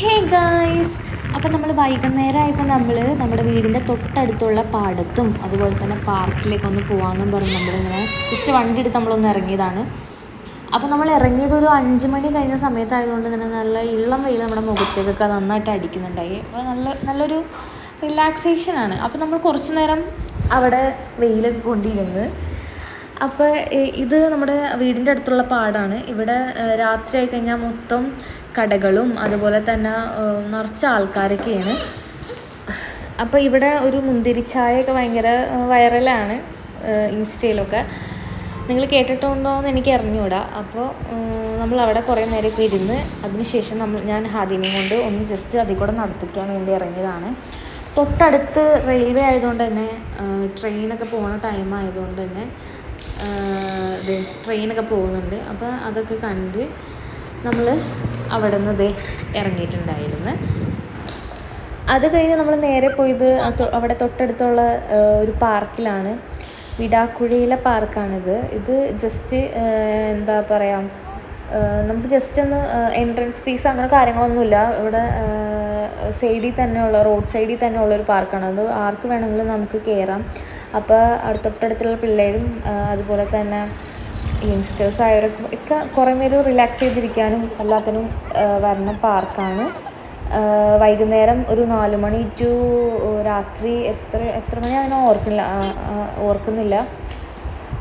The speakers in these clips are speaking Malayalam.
ഹേ ഗായ്സ്, അപ്പം നമ്മൾ വൈകുന്നേരമായപ്പോൾ നമ്മുടെ വീടിൻ്റെ തൊട്ടടുത്തുള്ള പാടത്തും അതുപോലെ തന്നെ പാർക്കിലേക്കൊന്ന് പോകാമെന്നും പറഞ്ഞ് നമ്മളിങ്ങനെ ജസ്റ്റ് വണ്ടി എടുത്ത് നമ്മളൊന്ന് ഇറങ്ങിയതാണ്. അപ്പോൾ നമ്മൾ ഇറങ്ങിയത് ഒരു 5 മണി കഴിഞ്ഞ സമയത്തായതുകൊണ്ട് തന്നെ നല്ല ഇളം വെയിൽ നമ്മുടെ മുഖത്തേക്കൊക്കെ നന്നായിട്ട് അടിക്കുന്നുണ്ടായി. അപ്പോൾ നല്ലൊരു റിലാക്സേഷനാണ്. അപ്പോൾ നമ്മൾ കുറച്ച് നേരം അവിടെ വെയിലൊക്കെ കൊണ്ടിരുന്ന്. അപ്പോൾ ഇത് നമ്മുടെ വീടിൻ്റെ അടുത്തുള്ള പാടമാണ്. ഇവിടെ രാത്രി ആയി കഴിഞ്ഞാൽ മൊത്തം കടകളും അതുപോലെ തന്നെ നിറച്ച ആൾക്കാരൊക്കെയാണ്. അപ്പോൾ ഇവിടെ ഒരു മുന്തിരിച്ചായയൊക്കെ ഭയങ്കര വൈറലാണ് ഇൻസ്റ്റയിലൊക്കെ. നിങ്ങൾ കേട്ടിട്ടുണ്ടോ എന്ന് എനിക്ക് അറിഞ്ഞുകൂടാ. അപ്പോൾ നമ്മൾ അവിടെ കുറേ നേരമൊക്കെ ഇരുന്ന് അതിനുശേഷം ഞാൻ ഹാദിനെയും കൊണ്ട് ഒന്ന് ജസ്റ്റ് അതിൽ കൂടെ നടത്തിക്കാൻ വേണ്ടി ഇറങ്ങിയതാണ്. തൊട്ടടുത്ത് റെയിൽവേ ആയതുകൊണ്ട് തന്നെ ട്രെയിനൊക്കെ പോകുന്ന ടൈം ആയതുകൊണ്ട് തന്നെ ട്രെയിനൊക്കെ പോകുന്നുണ്ട്. അപ്പോൾ അതൊക്കെ കണ്ട് നമ്മൾ അവിടെ നിന്ന് ഇറങ്ങിയിട്ടുണ്ടായിരുന്നു. അത് കഴിഞ്ഞ് നമ്മൾ നേരെ പോയത് അവിടെ തൊട്ടടുത്തുള്ള ഒരു പാർക്കിലാണ്. വിടാക്കുഴിയിലെ പാർക്കാണിത്. ഇത് ജസ്റ്റ് എന്താ പറയുക, നമുക്ക് ജസ്റ്റ് ഒന്ന് എൻട്രൻസ് ഫീസ് അങ്ങനെ കാര്യങ്ങളൊന്നുമില്ല. ഇവിടെ റോഡ് സൈഡിൽ തന്നെ ഉള്ളൊരു പാർക്കാണ്. അത് ആർക്ക് വേണമെങ്കിലും നമുക്ക് കയറാം. അപ്പോൾ തൊട്ടടുത്തുള്ള പിള്ളേരും അതുപോലെ തന്നെ യങ്സ്റ്റേഴ്സ് ആയവരൊക്കെ കുറേ നേരം റിലാക്സ് ചെയ്തിരിക്കാനും എല്ലാത്തിനും വരുന്ന പാർക്കാണ്. വൈകുന്നേരം ഒരു 4 മണി ടു രാത്രി എത്ര മണി അങ്ങനെ ഓർക്കുന്നില്ല.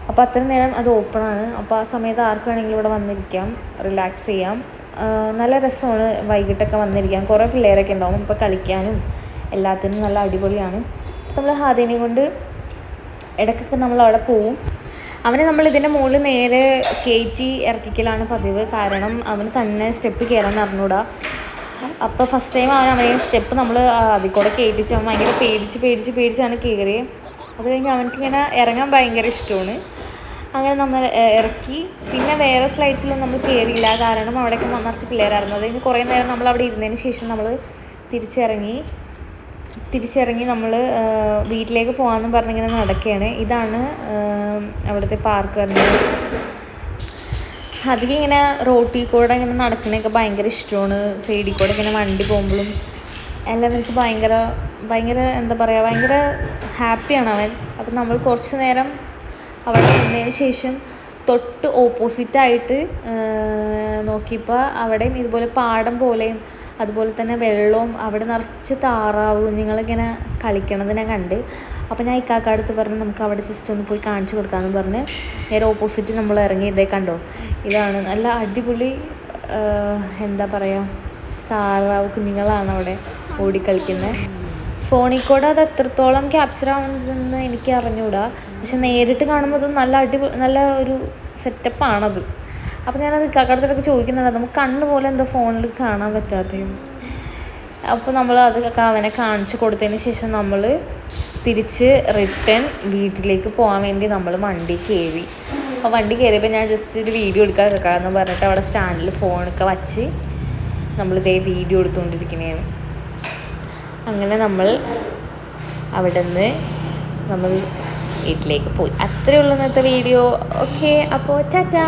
അപ്പോൾ അത്ര നേരം അത് ഓപ്പണാണ്. അപ്പോൾ ആ സമയത്ത് ആർക്ക് വേണമെങ്കിലും ഇവിടെ വന്നിരിക്കാം, റിലാക്സ് ചെയ്യാം. നല്ല രസമാണ് വൈകിട്ടൊക്കെ വന്നിരിക്കാം. കുറേ പിള്ളേരൊക്കെ ഉണ്ടാവും. ഇപ്പോൾ കളിക്കാനും എല്ലാത്തിനും നല്ല അടിപൊളിയാണ്. നമ്മൾ ഹാദിനെയും കൊണ്ട് ഇടയ്ക്കൊക്കെ നമ്മൾ അവിടെ പോവും. അവനെ നമ്മൾ ഇതിൻ്റെ മുകളിൽ നേരെ കയറ്റി ഇറക്കിക്കലാണ് പതിവ്. കാരണം അവന് തന്നെ സ്റ്റെപ്പ് കയറാൻ അറിഞ്ഞൂടാ. അപ്പോൾ ഫസ്റ്റ് ടൈം അവനെ സ്റ്റെപ്പ് നമ്മൾ അതിൽ കൂടെ കയറ്റിച്ച് അവൻ ഭയങ്കര പേടിച്ചാണ് കയറിയത്. അത് കഴിഞ്ഞ് അവനക്കിങ്ങനെ ഇറങ്ങാൻ ഭയങ്കര ഇഷ്ടമാണ്. അങ്ങനെ നമ്മൾ ഇറക്കി. പിന്നെ വേറെ സ്ലൈഡ്സിലും നമ്മൾ കയറിയില്ല, കാരണം അവിടെയൊക്കെ നിറച്ച് പിള്ളേരായിരുന്നു. അത് കഴിഞ്ഞ് കുറേ നേരം നമ്മൾ അവിടെ ഇരുന്നതിന് ശേഷം നമ്മൾ തിരിച്ചിറങ്ങി നമ്മൾ വീട്ടിലേക്ക് പോകാമെന്നും പറഞ്ഞിങ്ങനെ നടക്കുകയാണ്. ഇതാണ് അവിടുത്തെ പാർക്ക് വരുന്നത്. അതിലിങ്ങനെ റോട്ടിൽ കൂടെ ഇങ്ങനെ നടക്കുന്നതൊക്കെ ഭയങ്കര ഇഷ്ടമാണ്. സൈഡിൽ കൂടെ ഇങ്ങനെ വണ്ടി പോകുമ്പോഴും എല്ലാം എനിക്ക് ഭയങ്കര എന്താ പറയുക, ഭയങ്കര ഹാപ്പിയാണ് അവൻ. അപ്പം നമ്മൾ കുറച്ച് നേരം അവിടെ വന്നതിന് ശേഷം തൊട്ട് ഓപ്പോസിറ്റായിട്ട് നോക്കിയപ്പോൾ അവിടെയും ഇതുപോലെ പാടം പോലെയും അതുപോലെ തന്നെ വെള്ളവും അവിടെ നിറച്ച് താറാവ് കുഞ്ഞുങ്ങളിങ്ങനെ കളിക്കണത് ഞാൻ കണ്ട്. അപ്പോൾ ഞാൻ ഇക്കാക്കടുത്ത് പറഞ്ഞ് നമുക്ക് അവിടെ ജസ്റ്റ് ഒന്ന് പോയി കാണിച്ചു കൊടുക്കാമെന്ന് പറഞ്ഞ് നേരെ ഓപ്പോസിറ്റ് നമ്മൾ ഇറങ്ങി. ഇതേ കണ്ടോ, ഇതാണ് നല്ല അടിപൊളി എന്താ പറയുക, താറാവ് കുഞ്ഞുങ്ങളാണ് അവിടെ ഓടിക്കളിക്കുന്നത്. ഫോണിൽ കൂടെ അത് എത്രത്തോളം ക്യാപ്ചർ ആവുന്നതെന്ന് എനിക്ക് അറിഞ്ഞുകൂടാ. പക്ഷെ നേരിട്ട് കാണുമ്പോൾ അത് നല്ല ഒരു സെറ്റപ്പാണത്. അപ്പോൾ ഞാനത് ഇക്കാക്കടുത്തൊക്കെ ചോദിക്കുന്നുണ്ട്, നമുക്ക് കണ്ണ് പോലെ എന്തോ ഫോണിൽ കാണാൻ പറ്റാത്തത്. അപ്പോൾ നമ്മൾ അതൊക്കെ അവനെ കാണിച്ചു കൊടുത്തതിന് ശേഷം നമ്മൾ തിരിച്ച് റിട്ടേൺ വീട്ടിലേക്ക് പോകാൻ വേണ്ടി നമ്മൾ വണ്ടി കയറി. അപ്പോൾ വണ്ടി കയറിയപ്പോൾ ഞാൻ ജസ്റ്റ് ഒരു വീഡിയോ എടുക്കാൻ വെക്കാമെന്ന് പറഞ്ഞിട്ട് അവിടെ സ്റ്റാൻഡിൽ ഫോണൊക്കെ വച്ച് നമ്മളിതേ വീഡിയോ എടുത്തുകൊണ്ടിരിക്കുന്നതാണ്. അങ്ങനെ നമ്മൾ അവിടെ നിന്ന് നമ്മൾ വീട്ടിലേക്ക് പോയി. അത്രയേ ഉള്ളൂ ഇന്നത്തെ വീഡിയോ. ഓക്കെ, അപ്പോൾ ടാറ്റാ.